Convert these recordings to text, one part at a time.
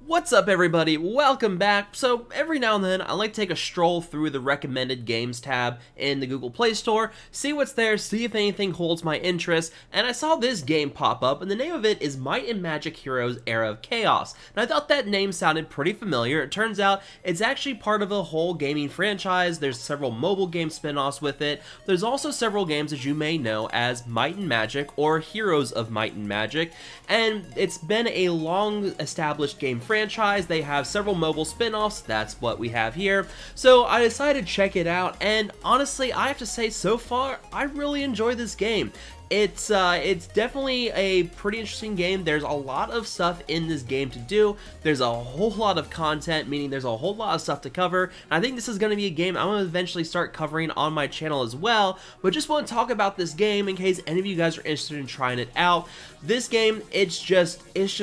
What's up everybody, welcome back. So every now and then I like to take a stroll through the recommended games tab in the Google Play Store, see what's there, see if anything holds my interest, and I saw this game pop up and the name of it is Might and Magic Heroes Era of Chaos. And I thought that name sounded pretty familiar. It turns out it's actually part of a whole gaming franchise. There's several mobile game spin-offs with it. There's also several games that you may know as Might and Magic or Heroes of Might and Magic, and it's been a long established game franchise. They have several mobile spin-offs. That's what we have here. So I decided to check it out, and honestly, I have to say, so far, I really enjoy this game. It's definitely a pretty interesting game. There's a lot of stuff in this game to do. There's a whole lot of content, meaning there's a whole lot of stuff to cover. And I think this is going to be a game I'm going to eventually start covering on my channel as well. But just want to talk about this game in case any of you guys are interested in trying it out. This game, it's just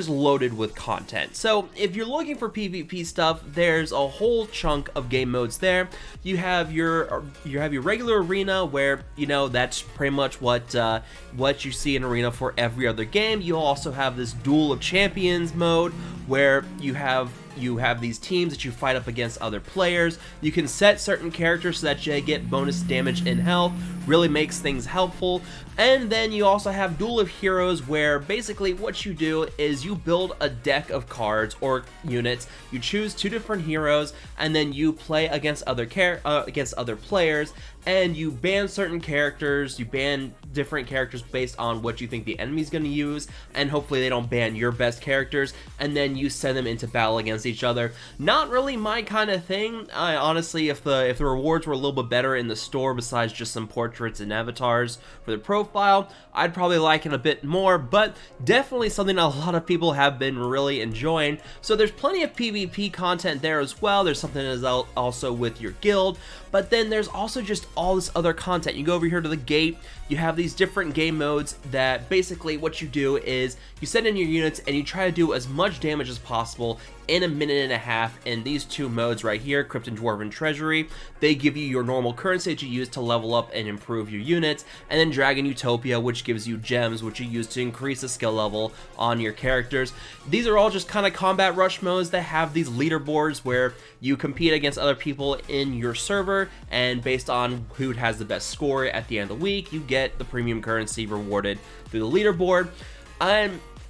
loaded with content. So if you're looking for PvP stuff, there's a whole chunk of game modes there. You have your regular arena where, you know, that's pretty much what you see in arena for every other game. You also have this Duel of Champions mode where you have these teams that you fight up against other players. You can set certain characters so that you get bonus damage and health, really makes things helpful. And then you also have Duel of Heroes, where basically what you do is you build a deck of cards or units. You choose two different heroes, and then you play against other players, and you ban certain characters. You ban different characters based on what you think the enemy's going to use, and hopefully they don't ban your best characters, and then you send them into battle against each other. Not really my kind of thing. Honestly, if the rewards were a little bit better in the store besides just some portraits and avatars for the profile, I'd probably like it a bit more, but definitely something a lot of people have been really enjoying. So there's plenty of PvP content there as well. There's something that's also with your guild, but then there's also just all this other content. You go over here to the gate, you have these different game modes that basically what you do is you send in your units and you try to do as much damage as possible in a minute and a half in these two modes right here, Crypt and Dwarven Treasury. They give you your normal currency that you use to level up and improve your units, and then Dragon Utopia, which gives you gems, which you use to increase the skill level on your characters. These are all just kind of combat rush modes that have these leaderboards where you compete against other people in your server, and based on who has the best score at the end of the week, you get the premium currency rewarded through the leaderboard.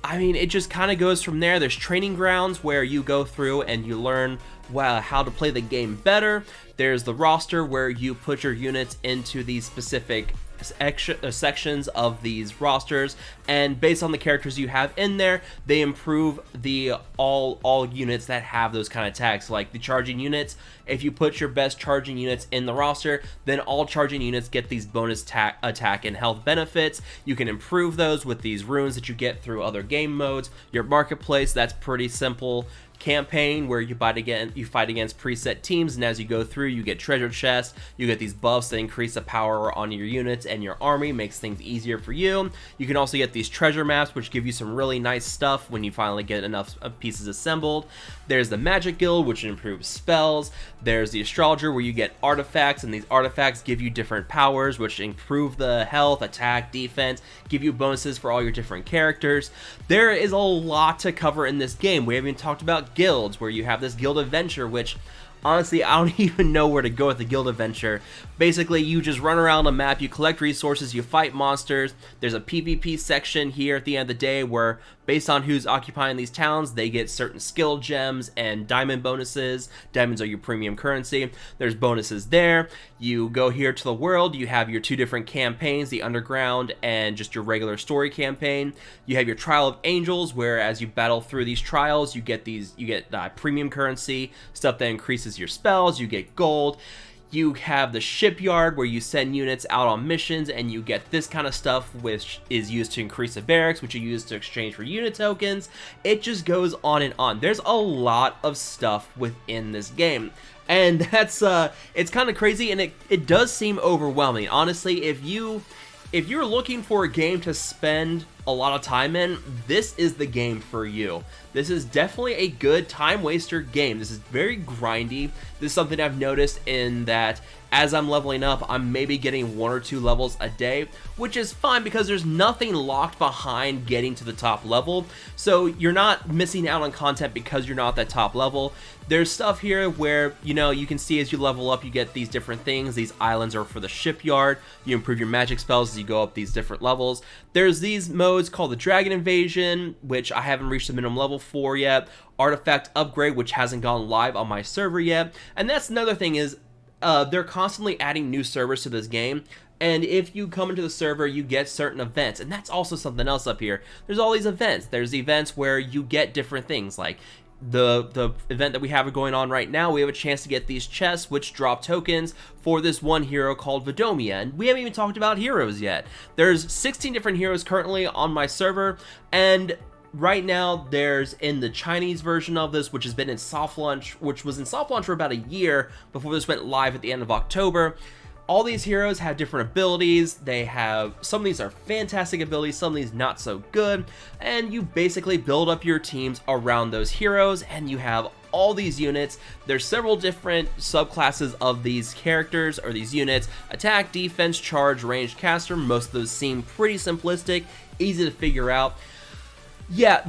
I mean, it just kind of goes from there. There's training grounds where you go through and you learn how to play the game better. There's the roster where you put your units into these specific sections of these rosters, and based on the characters you have in there, they improve the all units that have those kind of tags. Like the charging units, if you put your best charging units in the roster, then all charging units get these bonus attack and health benefits. You can improve those with these runes that you get through other game modes. Your marketplace, that's pretty simple. Campaign, where you fight against preset teams, and as you go through, you get treasure chests. You get these buffs that increase the power on your units and your army, makes things easier for you. You can also get these treasure maps, which give you some really nice stuff when you finally get enough pieces assembled. There's the Magic Guild, which improves spells. There's the Astrologer, where you get artifacts, and these artifacts give you different powers, which improve the health, attack, defense, give you bonuses for all your different characters. There is a lot to cover in this game. We haven't even talked about guilds, where you have this guild adventure, which honestly I don't even know where to go with the guild adventure. Basically, you just run around a map, you collect resources, you fight monsters. There's a PvP section here at the end of the day where, based on who's occupying these towns, they get certain skill gems and diamond bonuses. Diamonds are your premium currency. There's bonuses there. You go here to the world, you have your two different campaigns, the underground and just your regular story campaign. You have your Trial of Angels, where as you battle through these trials, you get premium currency, stuff that increases your spells, you get gold. You have the Shipyard, where you send units out on missions and you get this kind of stuff, which is used to increase the barracks, which you use to exchange for unit tokens. It just goes on and on. There's a lot of stuff within this game, and that's it's kind of crazy, and it does seem overwhelming. Honestly, if you're looking for a game to spend a lot of time in, this is the game for you. This is definitely a good time waster game. This is very grindy. This is something I've noticed in that as I'm leveling up, I'm maybe getting 1 or 2 levels a day, which is fine because there's nothing locked behind getting to the top level. So you're not missing out on content because you're not at that top level. There's stuff here where, you know, you can see as you level up, you get these different things. These islands are for the shipyard. You improve your magic spells as you go up these different levels. There's these modes called the Dragon Invasion, which I haven't reached the minimum level for yet. Artifact Upgrade, which hasn't gone live on my server yet. And that's another thing is, they're constantly adding new servers to this game, and if you come into the server, you get certain events, and that's also something else up here. There's all these events. There's events where you get different things, like the event that we have going on right now. We have a chance to get these chests, which drop tokens for this one hero called Vidomia, and we haven't even talked about heroes yet. There's 16 different heroes currently on my server, and right now, there's in the Chinese version of this, which has been in soft launch, which was in soft launch for about a year before this went live at the end of October. All these heroes have different abilities. They have, some of these are fantastic abilities, some of these not so good, and you basically build up your teams around those heroes, and you have all these units. There's several different subclasses of these characters or these units: attack, defense, charge, ranged, caster. Most of those seem pretty simplistic, easy to figure out. Yeah,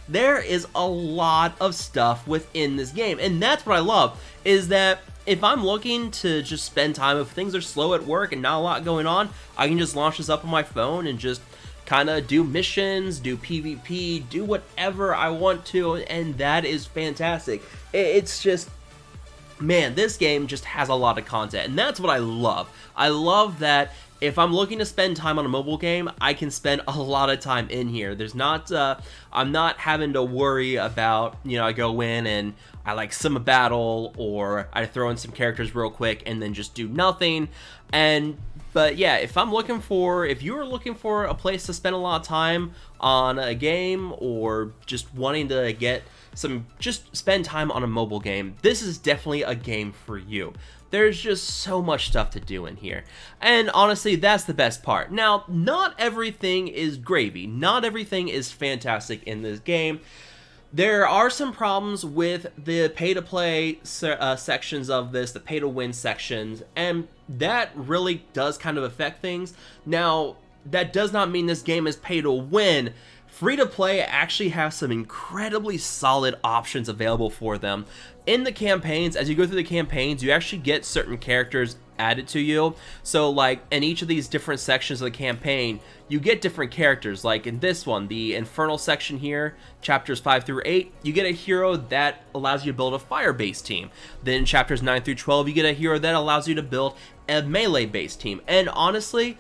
there is a lot of stuff within this game, and that's what I love, is that if I'm looking to just spend time, if things are slow at work and not a lot going on, I can just launch this up on my phone and just kind of do missions, do PvP, do whatever I want to, and that is fantastic. It's just, man, this game just has a lot of content, and that's what I love. I love that if I'm looking to spend time on a mobile game, I can spend a lot of time in here. There's not, I'm not having to worry about, you know, I go in and I like sim a battle, or I throw in some characters real quick and then just do nothing. But yeah, if you're looking for a place to spend a lot of time on a game, or just wanting to just spend time on a mobile game, this is definitely a game for you. There's just so much stuff to do in here. And honestly, that's the best part. Now, not everything is gravy. Not everything is fantastic in this game. There are some problems with the pay-to-play sections of this, the pay-to-win sections, and that really does kind of affect things. Now, that does not mean this game is pay-to-win. Free-to-play actually has some incredibly solid options available for them. In the campaigns, as you go through the campaigns, you actually get certain characters added to you. So like in each of these different sections of the campaign, you get different characters. Like in this one, the Infernal section here, chapters 5 through 8, you get a hero that allows you to build a fire-based team. Then chapters 9 through 12, you get a hero that allows you to build a melee-based team. And honestly,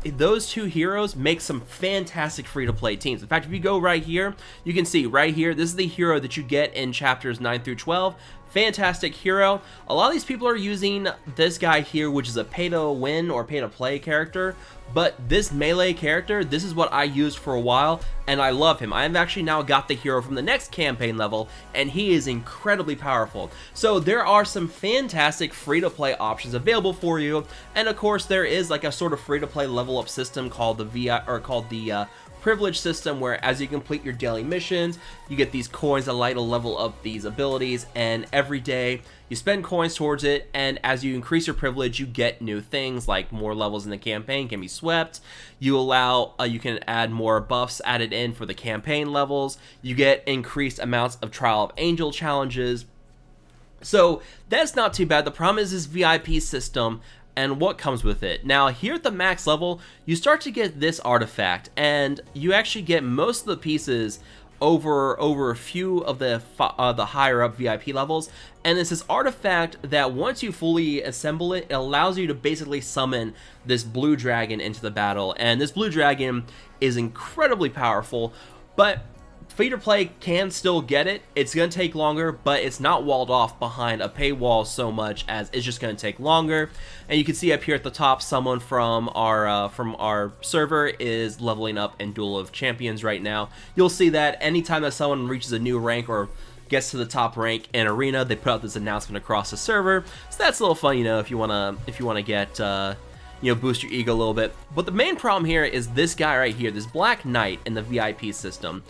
those two heroes make some fantastic free-to-play teams. In fact, if you go right here, you can see right here, this is the hero that you get in chapters 9 through 12. Fantastic hero. A lot of these people are using this guy here, which is a pay-to-win or pay-to-play character, but this melee character, this is what I used for a while, and I love him. I've actually now got the hero from the next campaign level, and he is incredibly powerful. So there are some fantastic free-to-play options available for you, and of course there is like a sort of free-to-play level up system called the privilege system, where as you complete your daily missions, you get these coins that allow you to level up these abilities, and every day you spend coins towards it, and as you increase your privilege, you get new things like more levels in the campaign can be swept. You can add more buffs added in for the campaign levels. You get increased amounts of Trial of Angel challenges. So that's not too bad. The problem is this VIP system and what comes with it. Now, here at the max level, you start to get this artifact, and you actually get most of the pieces over a few of the higher up VIP levels, and it's this artifact that once you fully assemble it, it allows you to basically summon this blue dragon into the battle, and this blue dragon is incredibly powerful, but free-to-play can still get it. It's going to take longer, but it's not walled off behind a paywall so much as it's just going to take longer. And you can see up here at the top, someone from our server is leveling up in Duel of Champions right now. You'll see that anytime that someone reaches a new rank or gets to the top rank in Arena, they put out this announcement across the server. So that's a little fun, you know, if you wanna get boost your ego a little bit. But the main problem here is this guy right here, this Black Knight in the VIP system.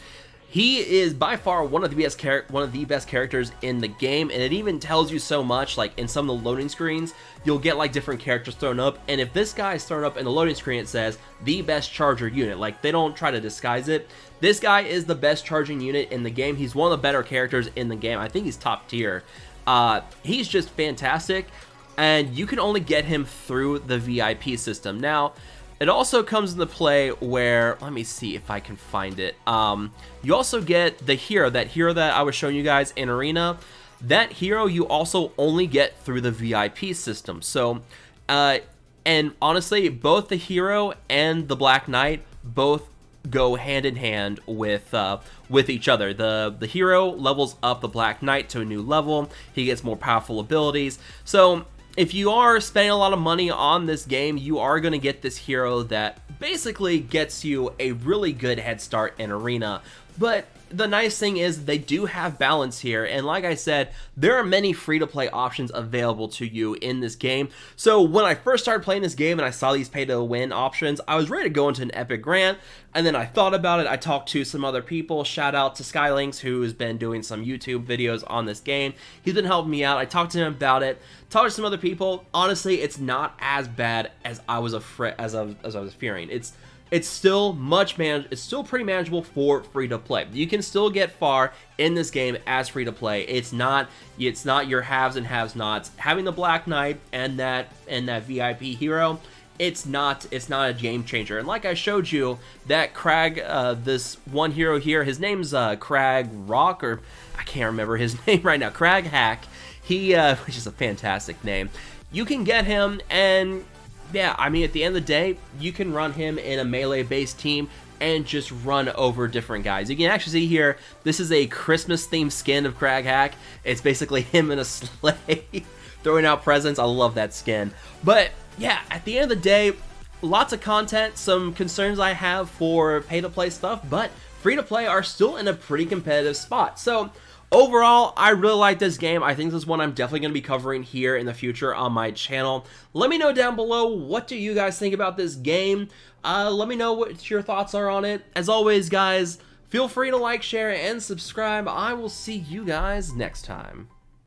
He is by far one of the best characters in the game, and it even tells you so much. Like in some of the loading screens, you'll get like different characters thrown up, and if this guy is thrown up in the loading screen, it says the best charger unit. Like they don't try to disguise it. This guy is the best charging unit in the game. He's one of the better characters in the game. I think he's top tier. He's just fantastic, and you can only get him through the VIP system. Now, it also comes into play where, let me see if I can find it. You also get the hero, that I was showing you guys in Arena. That hero you also only get through the VIP system. So, and honestly, both the hero and the Black Knight both go hand in hand with each other. The hero levels up the Black Knight to a new level. He gets more powerful abilities. So if you are spending a lot of money on this game, you are going to get this hero that basically gets you a really good head start in Arena. But the nice thing is they do have balance here, and like I said, there are many free-to-play options available to you in this game. So when I first started playing this game and I saw these pay-to-win options, I was ready to go into an epic grant, and then I thought about it. I talked to some other people. Shout out to Skylinks, who has been doing some YouTube videos on this game. He's been helping me out. I talked to him about it. Talked to some other people. Honestly, it's not as bad as I was fearing. It's still it's still pretty manageable for free to play. You can still get far in this game as free to play. It's not your haves and have-nots. Having the Black Knight and that VIP hero, it's not a game changer. And like I showed you, that Crag, this one hero here, his name's Crag Rock, or I can't remember his name right now. Crag Hack. He which is a fantastic name. You can get him, and yeah, I mean, at the end of the day, you can run him in a melee-based team and just run over different guys. You can actually see here, this is a Christmas-themed skin of Crag Hack. It's basically him in a sleigh throwing out presents. I love that skin. But yeah, at the end of the day, lots of content, some concerns I have for pay-to-play stuff, but free-to-play are still in a pretty competitive spot. So overall, I really like this game. I think this is one I'm definitely going to be covering here in the future on my channel. Let me know down below, what do you guys think about this game? Let me know what your thoughts are on it. As always, guys, feel free to like, share, and subscribe. I will see you guys next time.